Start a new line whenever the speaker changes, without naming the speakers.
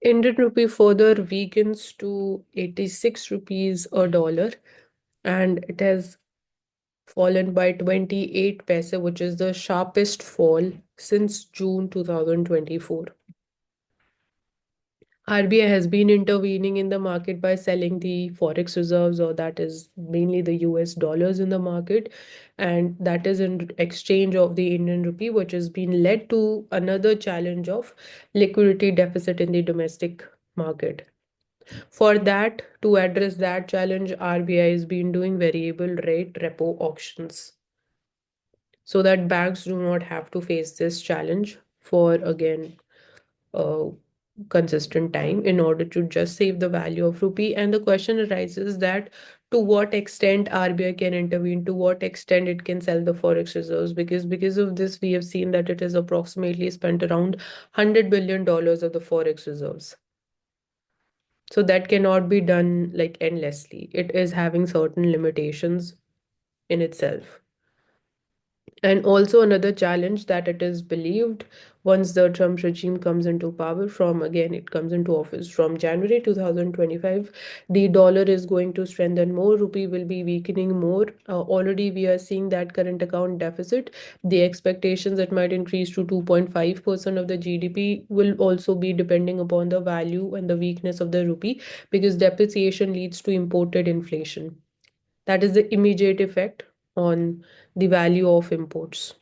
Indian rupee further weakens to 86 rupees a dollar, and it has fallen by 28 paise, which is the sharpest fall since June 2024. RBI has been intervening in the market by selling the forex reserves, or that is mainly the US dollars in the market, and that is in exchange of the Indian rupee, which has been led to another challenge of liquidity deficit in the domestic market. For that, to address that challenge, RBI has been doing variable rate repo auctions so that banks do not have to face this challenge for again a consistent time in order to just save the value of rupee. And the question arises that to what extent RBI can intervene, to what extent it can sell the forex reserves, because of this we have seen that it has approximately spent around $100 billion of the forex reserves. So that cannot be done like endlessly. It is having certain limitations in itself. And also another challenge that it is believed once the Trump regime comes into power from again it comes into office from January 2025, the dollar is going to strengthen more, rupee will be weakening more. Already we are seeing that current account deficit. The expectations that might increase to 2.5% of the GDP will also be depending upon the value and the weakness of the rupee, because depreciation leads to imported inflation. That is the immediate effect on the value of imports.